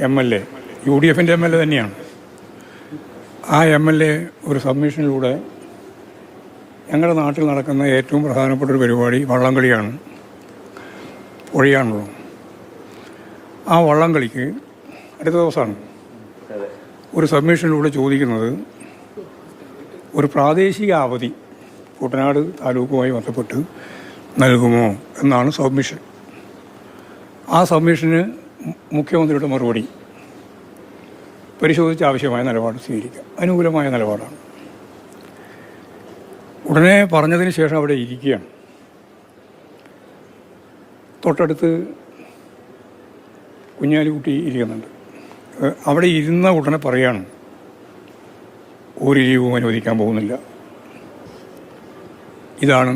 MLA, UDFിൻ്റെ MLA തന്നെയാണ്. ആ MLA ഒരു സബ്മിഷനിലൂടെ ഞങ്ങളുടെ നാട്ടിൽ നടക്കുന്ന ഏറ്റവും പ്രധാനപ്പെട്ടൊരു പരിപാടി വള്ളംകളിയാണ്, പൊഴിയാണല്ലോ. ആ വള്ളംകളിക്ക് അടുത്ത ദിവസമാണ് ഒരു സബ്മിഷനിലൂടെ ചോദിക്കുന്നത് ഒരു പ്രാദേശിക അവധി കുട്ടനാട് താലൂക്കുമായി ബന്ധപ്പെട്ട് നൽകുമോ എന്നാണ് സബ്മിഷൻ. ആ സബ്മിഷന് മുഖ്യമന്ത്രിയുടെ മറുപടി പരിശോധിച്ച് ആവശ്യമായ നിലപാട് സ്വീകരിക്കുക, അനുകൂലമായ നിലപാടാണ്. ഉടനെ പറഞ്ഞതിന് ശേഷം അവിടെ ഇരിക്കുകയാണ്. തൊട്ടടുത്ത് കുഞ്ഞാലിക്കുട്ടി ഇരിക്കുന്നുണ്ട്. അവിടെ ഇരുന്ന ഉടനെ പറയാണ്, ഒരു ലീവും അനുവദിക്കാൻ പോകുന്നില്ല. ഇതാണ്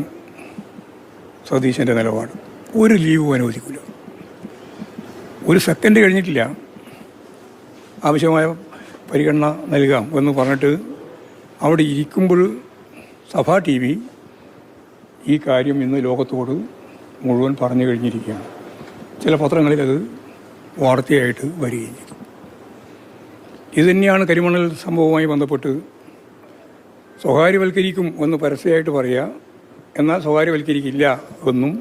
സതീശൻ്റെ നിലപാട്. ഒരു ലീവും അനുവദിക്കില്ല. ഒരു സെക്കൻഡ് കഴിഞ്ഞിട്ടില്ല, ആവശ്യമായ പരിഗണന നൽകാം എന്ന് പറഞ്ഞിട്ട് അവിടെ ഇരിക്കുമ്പോൾ സഭാ TV ഈ കാര്യം ഇന്ന് ലോകത്തോട് മുഴുവൻ പറഞ്ഞു കഴിഞ്ഞിരിക്കുകയാണ്. ചില പത്രങ്ങളിൽ അത് വാർത്തയായിട്ട് വരികയും ചെയ്തു. ഇതുതന്നെയാണ് കരിമണൽ സംഭവവുമായി ബന്ധപ്പെട്ട് സ്വകാര്യവൽക്കരിക്കും എന്ന് പരസ്യമായിട്ട് പറയുക, എന്നാൽ സ്വകാര്യവൽക്കരിക്കില്ല എന്നും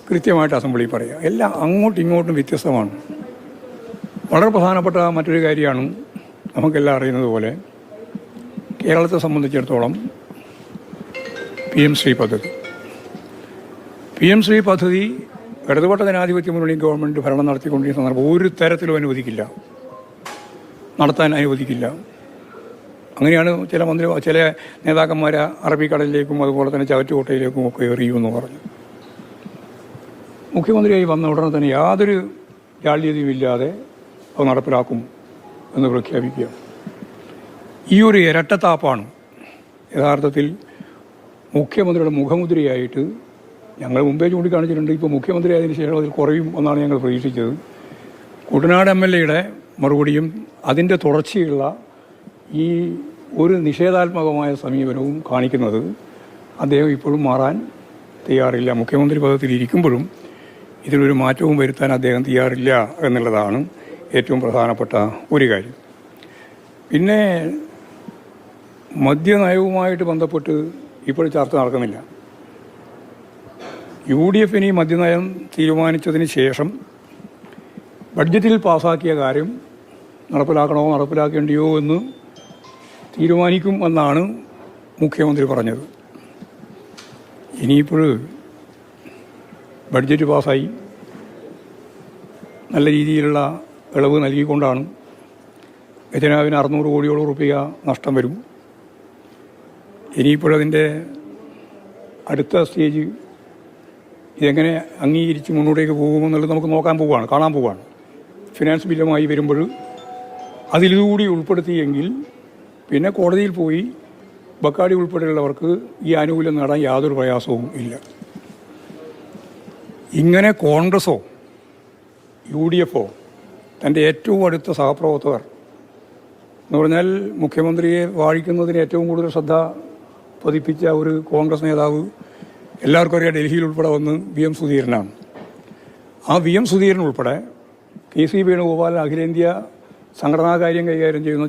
കൃത്യമായിട്ട് അസംബ്ലി പറയുക. എല്ലാം അങ്ങോട്ടും ഇങ്ങോട്ടും വ്യത്യസ്തമാണ്. വളരെ പ്രധാനപ്പെട്ട മറ്റൊരു കാര്യമാണ്, നമുക്കെല്ലാം അറിയുന്നത് പോലെ കേരളത്തെ സംബന്ധിച്ചിടത്തോളം PM ശ്രീ പദ്ധതി. PM ശ്രീ പദ്ധതി ഇടതുപക്ഷ ജനാധിപത്യ മുന്നണി ഗവൺമെൻറ് ഭരണം നടത്തിക്കൊണ്ടിരിക്കുന്ന സന്ദർഭം ഒരു തരത്തിലും അനുവദിക്കില്ല, നടത്താൻ അനുവദിക്കില്ല. അങ്ങനെയാണ് ചില നേതാക്കന്മാർ അറബിക്കടലിലേക്കും അതുപോലെ തന്നെ ചവറ്റുകോട്ടയിലേക്കും ഒക്കെ എറിയുമെന്ന് പറഞ്ഞു. മുഖ്യമന്ത്രിയായി വന്ന ഉടനെ തന്നെ യാതൊരു ജാള്യതയും ഇല്ലാതെ അത് നടപ്പിലാക്കും എന്ന് പ്രഖ്യാപിക്കുക. ഈ ഒരു ഇരട്ടത്താപ്പാണ് യഥാർത്ഥത്തിൽ മുഖ്യമന്ത്രിയുടെ മുഖമുദ്രയായിട്ട് ഞങ്ങൾ മുമ്പേ ചൂണ്ടിക്കാണിച്ചിട്ടുണ്ട്. ഇപ്പോൾ മുഖ്യമന്ത്രി ആയതിനു ശേഷം അതിൽ കുറയും എന്നാണ് ഞങ്ങൾ പ്രതീക്ഷിച്ചത്. കുട്ടനാട് MLAയുടെ മറുപടിയും അതിൻ്റെ തുടർച്ചയുള്ള ഈ ഒരു നിഷേധാത്മകമായ സമീപനവും കാണിക്കുന്നത് അദ്ദേഹം ഇപ്പോഴും മാറാൻ തയ്യാറില്ല. മുഖ്യമന്ത്രി പദത്തിൽ ഇരിക്കുമ്പോഴും ഇതിലൊരു മാറ്റവും വരുത്താൻ അദ്ദേഹം തയ്യാറില്ല എന്നുള്ളതാണ് ഏറ്റവും പ്രധാനപ്പെട്ട ഒരു കാര്യം. പിന്നെ മദ്യനയവുമായിട്ട് ബന്ധപ്പെട്ട് ഇപ്പോൾ ചർച്ച നടക്കുന്നില്ല. UDF ഇനി മദ്യനയം തീരുമാനിച്ചതിന് ശേഷം ബഡ്ജറ്റിൽ പാസ്സാക്കിയ കാര്യം നടപ്പിലാക്കണമോ നടപ്പിലാക്കേണ്ടിയോ എന്ന് തീരുമാനിക്കും എന്നാണ് മുഖ്യമന്ത്രി പറഞ്ഞത്. ഇനിയിപ്പോൾ ബഡ്ജറ്റ് പാസ്സായി നല്ല രീതിയിലുള്ള ഇളവ് നൽകിക്കൊണ്ടാണ് ഖജനാവിന് 600 കോടിയോളം രൂപ നഷ്ടം വരും. ഇനിയിപ്പോഴതിൻ്റെ അടുത്ത സ്റ്റേജ് ഇതെങ്ങനെ അംഗീകരിച്ച് മുന്നോട്ടേക്ക് പോകുമെന്നുള്ളത് നമുക്ക് കാണാൻ പോവുകയാണ്. ഫിനാൻസ് ബില്ലുമായി വരുമ്പോൾ അതിലൂടെ ഉൾപ്പെടുത്തിയെങ്കിൽ പിന്നെ കോടതിയിൽ പോയി ബക്കാടി ഉൾപ്പെടെയുള്ളവർക്ക് ഈ ആനുകൂല്യം നേടാൻ യാതൊരു പ്രയാസവും ഇല്ല. ഇങ്ങനെ കോൺഗ്രസോ UDFോ തൻ്റെ ഏറ്റവും അടുത്ത സഹപ്രവർത്തകർ എന്ന് പറഞ്ഞാൽ മുഖ്യമന്ത്രിയെ വാഴിക്കുന്നതിന് ഏറ്റവും കൂടുതൽ ശ്രദ്ധ പതിപ്പിച്ച ഒരു കോൺഗ്രസ് നേതാവ് എല്ലാവർക്കും അറിയാം, ഡൽഹിയിൽ ഉൾപ്പെടെ വന്ന് VM സുധീരനാണ്. ആ VM സുധീരൻ ഉൾപ്പെടെ KC വേണുഗോപാൽ അഖിലേന്ത്യാ സംഘടനാ കാര്യം കൈകാര്യം ചെയ്യുന്ന